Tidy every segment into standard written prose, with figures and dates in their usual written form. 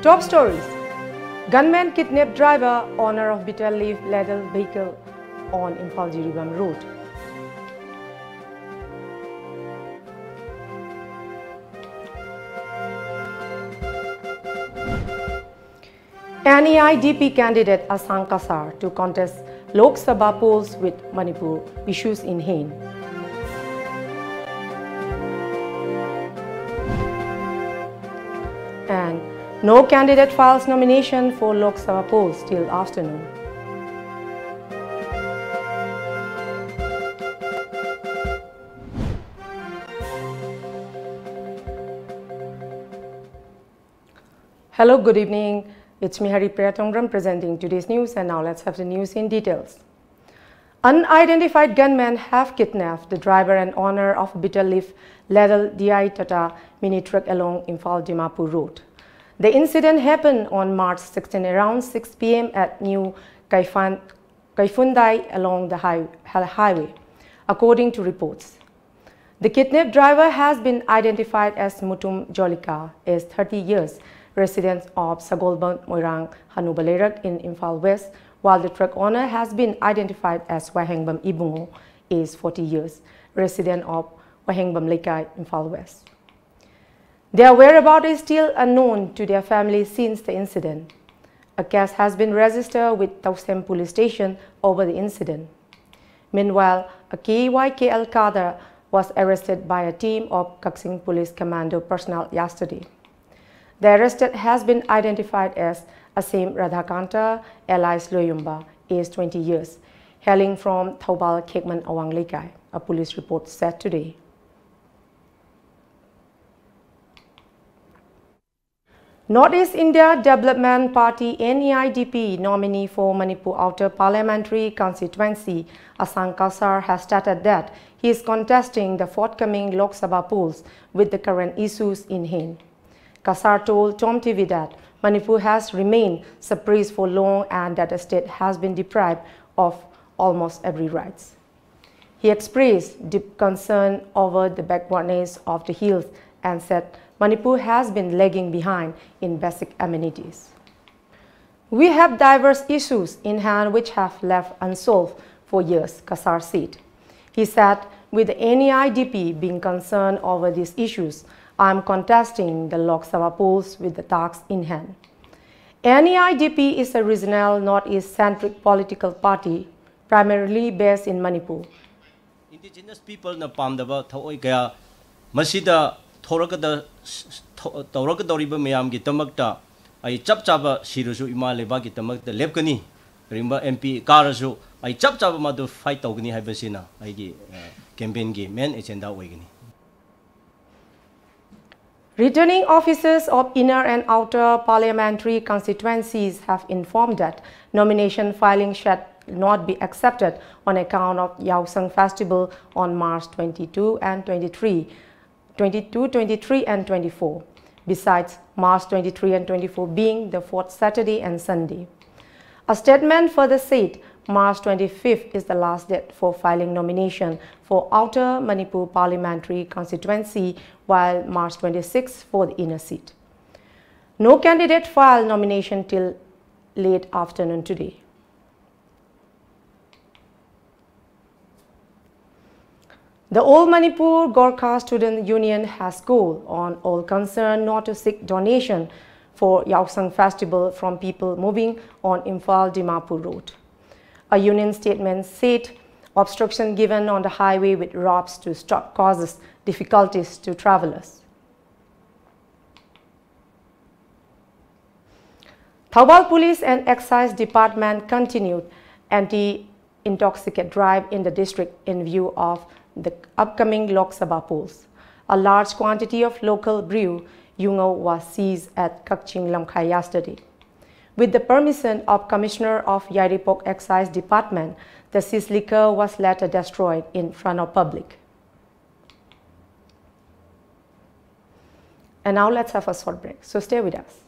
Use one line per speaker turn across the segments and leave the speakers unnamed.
Top stories. Gunman kidnapped driver, owner of bitter leaf ladle vehicle on Imphal-Jiribam road. NEIDP candidate Asang Kasar to contest Lok Sabha polls with Manipur issues in hand. And no candidate files nomination for Lok Sabha polls till afternoon. Hello, good evening. It's me, HARIPRIYA presenting today's news, and now let's have the news in details. Unidentified gunmen have kidnapped the driver and owner of a bitter leaf ladle DI Tata mini truck along Imphal-Dimapur road. The incident happened on March 16 around 6 p.m. at New Kaifundai along the highway, according to reports. The kidnapped driver has been identified as Mutum Jolika, aged 30 years, resident of Sagolban Moirang Hanubalerak in Imphal West, while the truck owner has been identified as Wahengbam Ibungo, aged 40 years, resident of Wahengbam Lekai, Imphal West. Their whereabouts is still unknown to their family since the incident. A case has been registered with Tausem police station over the incident. Meanwhile, a KYKL cadre was arrested by a team of Kaksing Police Commando personnel yesterday. The arrested has been identified as Asim Radhakanta alias Loyumba, aged 20 years, hailing from Thaubal Kekman Awang Lekai, a police report said today. Northeast India Development Party NEIDP nominee for Manipur Outer Parliamentary Constituency, Asang Kasar, has stated that he is contesting the forthcoming Lok Sabha polls with the current issues in hand. Kasar told TomTV that Manipur has remained suppressed for long and that the state has been deprived of almost every right. He expressed deep concern over the backwardness of the hills and said Manipur has been lagging behind in basic amenities. We have diverse issues in hand which have left unsolved for years, Kasar said. He said, with the NEIDP being concerned over these issues, I am contesting the Lok Sabha polls with the task in hand. NEIDP is a regional northeast-centric political party, primarily based in Manipur.
Indigenous people na pamdaba thoi kaya masida thorakada doriba mayam gi tamakta ai chap chaba sirusu ima leba gi tamakta lepkani rimba MP karasu ai chap chaba madu fight tawgani haibasina ai gi campaign gi main agenda oigani.
Returning officers of inner and outer parliamentary constituencies have informed that nomination filing shall not be accepted on account of Yaosang Festival on March 22 and 23 and 24, besides March 23 and 24 being the fourth Saturday and Sunday. A statement further said March 25th is the last date for filing nomination for Outer Manipur Parliamentary Constituency, while March 26th for the inner seat. No candidate filed nomination till late afternoon today. The All Manipur Gorkha Student Union has called on all concerned not to seek donation for Yaosang Festival from people moving on Imphal-Dimapur road. A union statement said obstruction given on the highway with ropes to stop causes difficulties to travelers. Thaubal Police and Excise Department continued anti-intoxicant drive in the district in view of the upcoming Lok Sabha polls. A large quantity of local brew Yungo was seized at Kakching Lamkhai yesterday. With the permission of Commissioner of Yairipok Excise Department, the seized liquor was later destroyed in front of public. And now let's have a short break, so stay with us.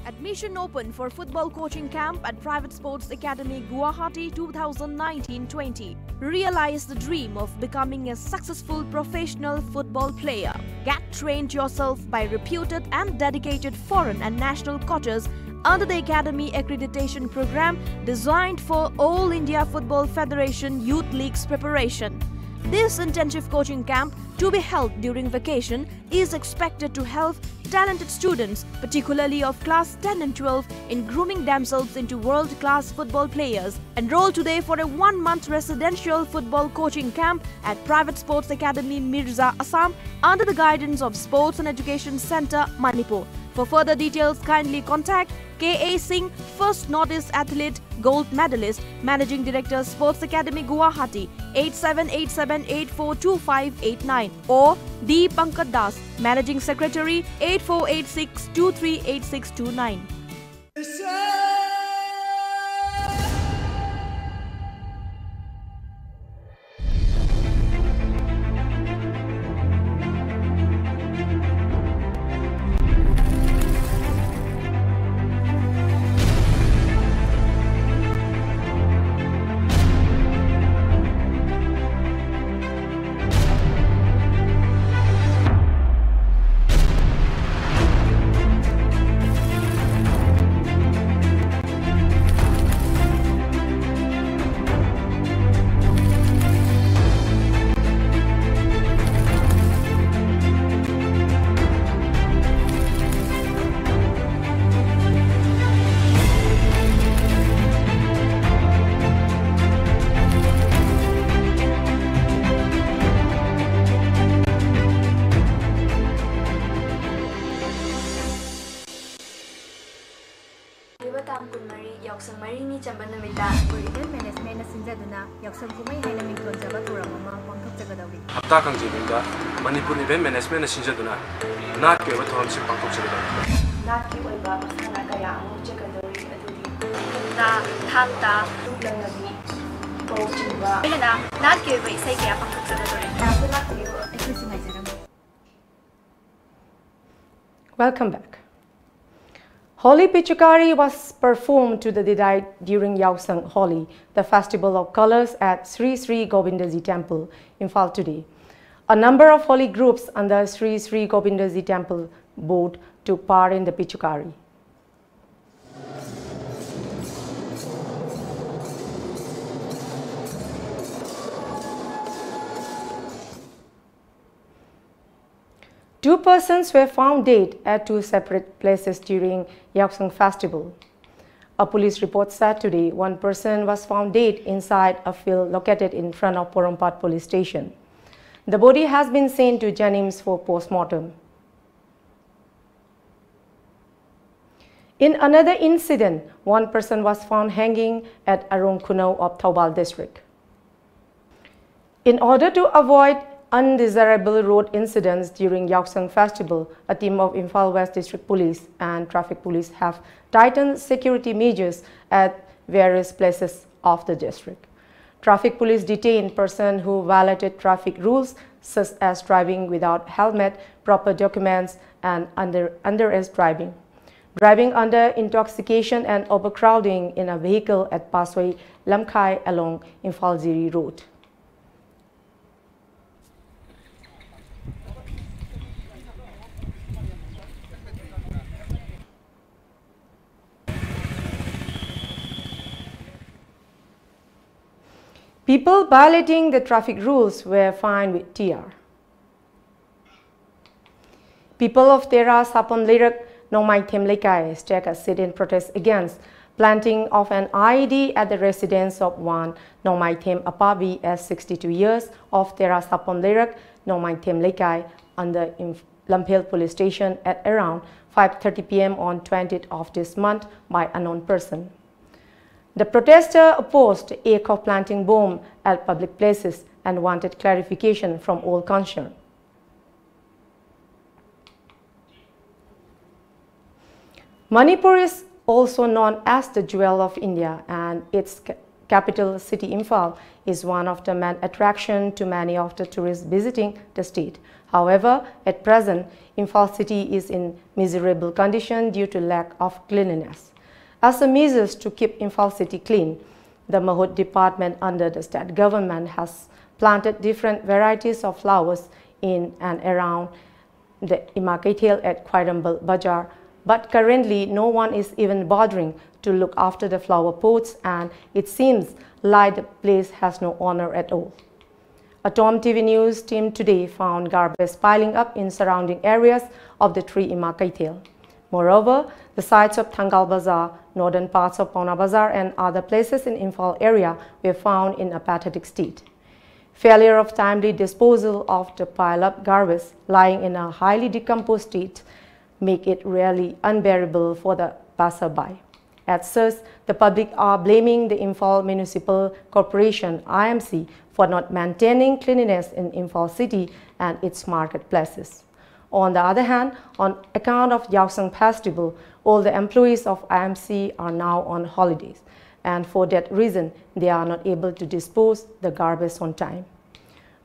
Admission open for football coaching camp at Private Sports Academy Guwahati 2019-20. Realize the dream of becoming a successful professional football player. Get trained yourself by reputed and dedicated foreign and national coaches under the Academy Accreditation Program designed for All India Football Federation Youth League's preparation. This intensive coaching camp, to be held during vacation, is expected to help talented students, particularly of class 10 and 12, in grooming themselves into world-class football players. Enroll today for a 1-month residential football coaching camp at Private Sports Academy, Mirza, Assam, under the guidance of Sports and Education Centre, Manipur. For further details, kindly contact K.A. Singh, First Northeast Athlete, Gold Medalist, Managing Director, Sports Academy, Guwahati, 8787842589, or D. Pankaj Das, Managing Secretary, 8486238629.
Yaksang Marini Chambanamita, Event Management Sinjaduna, Yaksang Kumai Hailaming Konjavatura, Mangkok Jagadawi.
Hapta Kangjibinda, Manipur Event Management Sinjaduna, not give a ton of Bangkok Jagadawi.
Not give a Sanakaya, Jagadawi, Tanta, Luganavi, Bojiva, not give a Sakia Bangkok Jagadawi.
Welcome back. Holi Pichukari was performed to the delight during Yausang Holi, the festival of colors at Sri Sri Govindaji Temple, Imphal today. A number of Holi groups under Sri Sri Govindaji Temple board took part in the Pichukari. Two persons were found dead at two separate places during Yaksang festival. A police report said today one person was found dead inside a field located in front of Porompat police station. The body has been sent to Janims for post-mortem. In another incident, one person was found hanging at Arong Kunau of Thoubal district. In order to avoid undesirable road incidents during Yaksang festival, a team of Imphal West District Police and Traffic Police have tightened security measures at various places of the district. Traffic Police detained persons who violated traffic rules such as driving without helmet, proper documents, and underage driving. Driving under intoxication and overcrowding in a vehicle at Pasway Lamkai along Imphal Ziri Road. People violating the traffic rules were fined with TR. People of Tera Sapon Lirak Nomai Them Lekai struck a sit-in protest against planting of an IED at the residence of one Nomai Them Apabi as 62 years of Tera Sapon Lirak Nomai Them Lekai under Lamphel police station at around 5:30 p.m. on 20th of this month by unknown person. The protester opposed act of planting bomb at public places and wanted clarification from all concerned. Manipur is also known as the jewel of India, and its capital city Imphal is one of the main attractions to many of the tourists visiting the state. However, at present, Imphal city is in miserable condition due to lack of cleanliness. As a measure to keep Imphal city clean, the Mahut department under the state government has planted different varieties of flowers in and around the Imakaitel at Khwairambal Bazaar, but currently no one is even bothering to look after the flower pots, and it seems like the place has no owner at all. A Tom TV News team today found garbage piling up in surrounding areas of the 3 Imakaitel. Moreover, the sites of Thangal Bazaar, northern parts of Pauna Bazaar and other places in Imphal area were found in a pathetic state. Failure of timely disposal of the pile-up garbage lying in a highly decomposed state make it really unbearable for the passerby. As such, the public are blaming the Imphal Municipal Corporation (IMC) for not maintaining cleanliness in Imphal city and its marketplaces. On the other hand, on account of Yaksang Festival, all the employees of IMC are now on holidays, and for that reason, they are not able to dispose the garbage on time.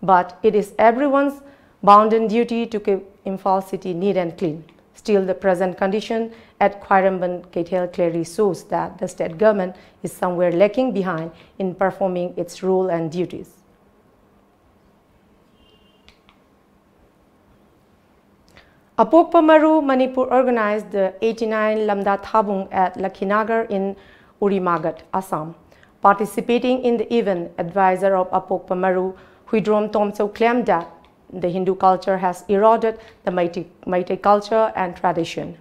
But it is everyone's bounden duty to keep Imphal city neat and clean. Still, the present condition at Khwairambal Kaitel clearly shows that the state government is somewhere lacking behind in performing its role and duties. Apokpa Maru, Manipur organized the 89 Lamda Thabung at Lakhinagar in Urimagat, Assam. Participating in the event, advisor of Apokpa Maru, Huidrom Tomso, claimed that the Hindu culture has eroded the Meitei culture and tradition.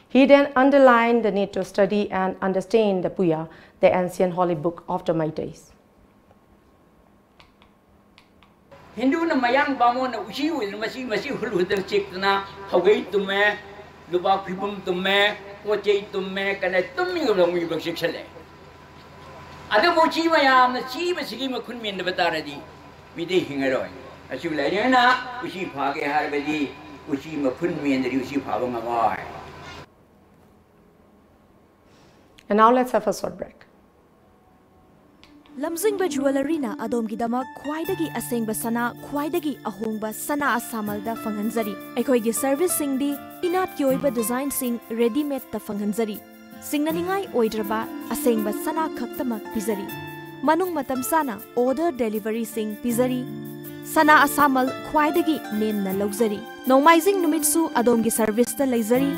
He then underlined the need to study and understand the Puya, the ancient holy book of the Meiteis.
Hindu na mayang bamo na usi wil masi hulu der cek na hawai tumme luba phibum tumme kochei tumme kana tummi ngom wi bak seksale ada mochi mayam na chi ba sigi ma khun men da bataradi mide hingaroi asu lai na usi phage har badi usi ma khun men dari usi phaba ngawai.
And now let's have a short break.
Lamjingba jewelry na adom gidama khwaidagi asengba sana khwaidagi ahongba sana asamalda fanghanjari aikhoigi service singdi inat ki oiba design sing ready made ta fanghanjari singnaningai oidraba asengba sana khaktamak pizari manung matam sana order delivery sing pizari sana asamal khwaidagi nemna lawjari nomaizing numitsu adom gi service ta leizari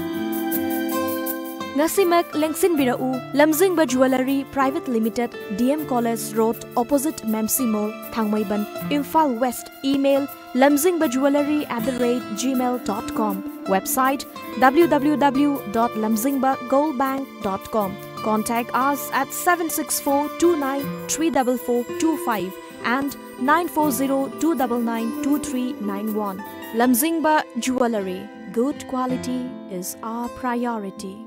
Ngasimak Lengsin Birau, Lamjingba Jewelry Private Limited, DM College Road, opposite Memsi Mall, Thangmaiban, Imphal West. Email lamjingbaJewelry@gmail.com. Website www.lamjingbagoldbank.com. Contact us at 764293445 and 940-299-2391. Lamjingba Jewelry. Good quality is our priority.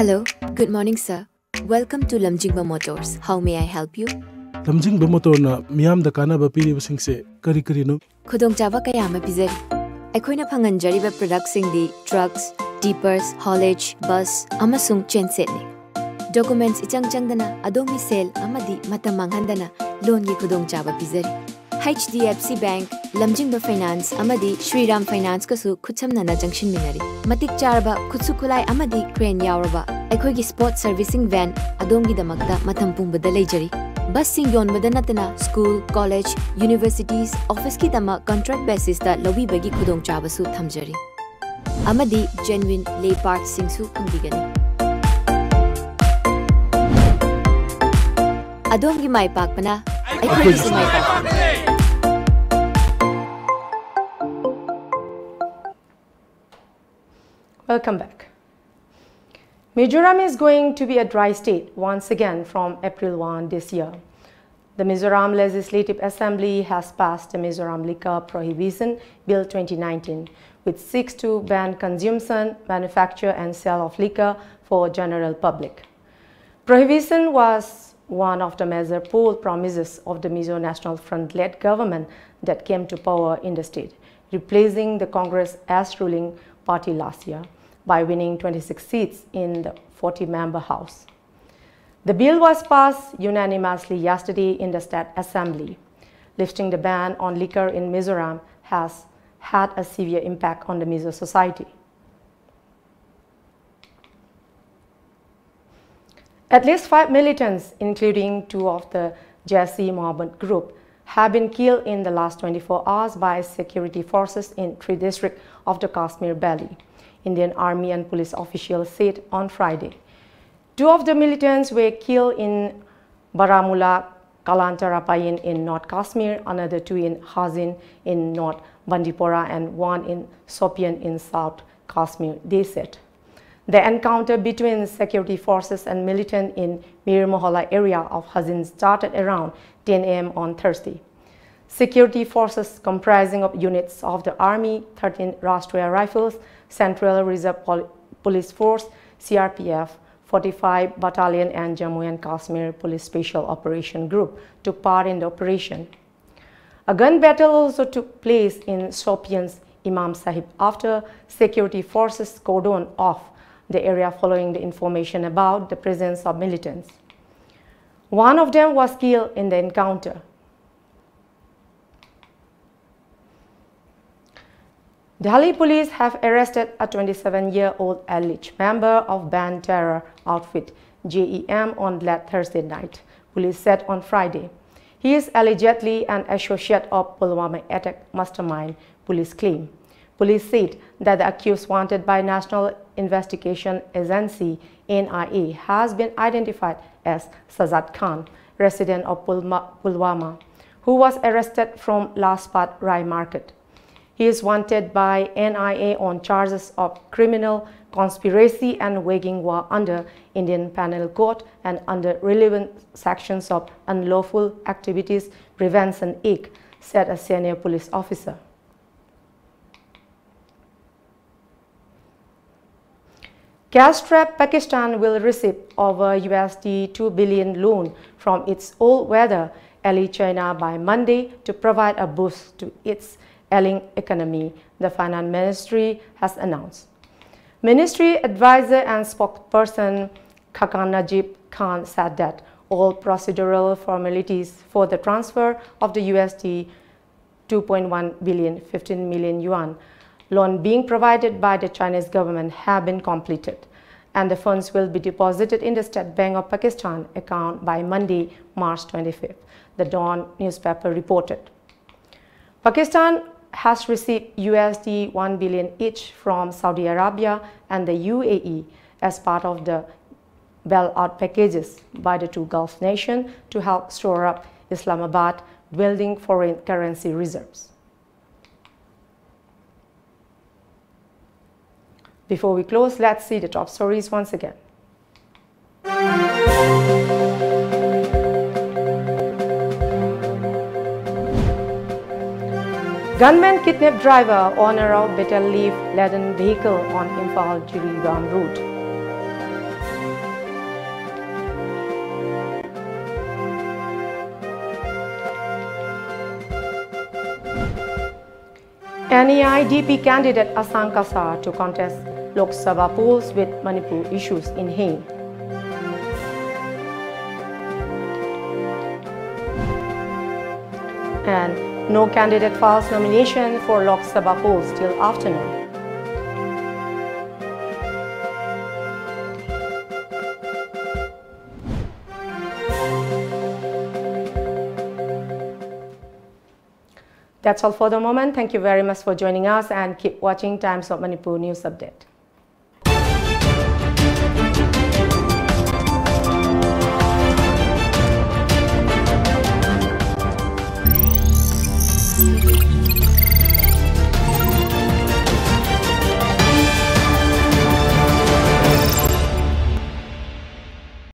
Hello, good morning sir. Welcome to Lamjingba Motors. How may I help you?
lamjingba motor na miyam da kana ba piri basing se kari no
Khudong chaba kaya ma pizari. Aikoina phanganjari ba product sing di trucks, tippers, haulage, bus, amasung genset ne. Documents ichang changdana adomi sale amadi matamang handana loan gi khudong chaba pizari. HDFC Bank, Lamjingba Finance amadi Shriram Finance kasu khutsamna na junction minari. Matik charba khutsukulai amadi crane yauraba. Aikoi gi sport servicing van adongi damakta matampung badalai jari. Bus sing yon badanatana school, college, universities, office ki dama contract basis ta lobi bagi khudong chaba su thamjari. Amadi genuine lay parts sing su phangbigani. Adongi mai pakpana aikoi gi mai pakpana.
Welcome back. Mizoram is going to be a dry state once again from April 1 this year. The Mizoram Legislative Assembly has passed the Mizoram Liquor Prohibition Bill 2019, which seeks to ban consumption, manufacture and sale of liquor for general public. Prohibition was one of the major poll promises of the Mizo National Front-led government that came to power in the state, replacing the Congress as ruling party last year by winning 26 seats in the 40-member House. The bill was passed unanimously yesterday in the State Assembly. Lifting the ban on liquor in Mizoram has had a severe impact on the Mizo society. At least 5 militants, including 2 of the Jaish-e Mohammed group have been killed in the last 24 hours by security forces in 3 districts of the Kashmir Valley, Indian Army and police officials said on Friday. 2 of the militants were killed in Baramulla, Kalantarapayin in North Kashmir, another 2 in Hazin in North Bandipora, and 1 in Sopian in South Kashmir, they said. The encounter between security forces and militants in Mir Mohalla area of Hazin started around 10 a.m. on Thursday. Security forces comprising of units of the Army, 13 Rashtriya Rifles, Central Reserve Police Force, CRPF, 45 Battalion and Jammu and Kashmir Police Special Operation Group took part in the operation. A gun battle also took place in Sopian's Imam Sahib after security forces cordoned off the area following the information about the presence of militants. 1 of them was killed in the encounter. Delhi police have arrested a 27-year-old alleged member of banned terror outfit JEM on late Thursday night, police said on Friday. He is allegedly an associate of Pulwama attack mastermind, police claim. Police said that the accused, wanted by National Investigation Agency NIA, has been identified as Sajad Khan, resident of Pulwama, who was arrested from Laspat Rai Market. He is wanted by NIA on charges of criminal conspiracy and waging war under Indian Penal Code and under relevant sections of Unlawful Activities Prevention Act, said a senior police officer. Cash-strapped Pakistan will receive over USD 2 billion loan from its all-weather ally China by Monday to provide a boost to its ailing economy, the Finance Ministry has announced. Ministry advisor and spokesperson Khakan Najib Khan said that all procedural formalities for the transfer of the USD 2.1 billion 15 million yuan loan being provided by the Chinese government have been completed, and the funds will be deposited in the State Bank of Pakistan account by Monday, March 25th, the Dawn newspaper reported. Pakistan has received USD 1 billion each from Saudi Arabia and the UAE as part of the bailout packages by the 2 Gulf nations to help store up Islamabad building foreign currency reserves. Before we close, let's see the top stories once again. Gunmen kidnapped driver owner of betel leaf laden vehicle on Imphal-Jiregram route. NEIDP candidate Asang Kasar to contest Lok Sabha polls with Manipur issues in hand. And no candidate files nomination for Lok Sabha polls till afternoon. That's all for the moment. Thank you very much for joining us and keep watching Times of Manipur News Update.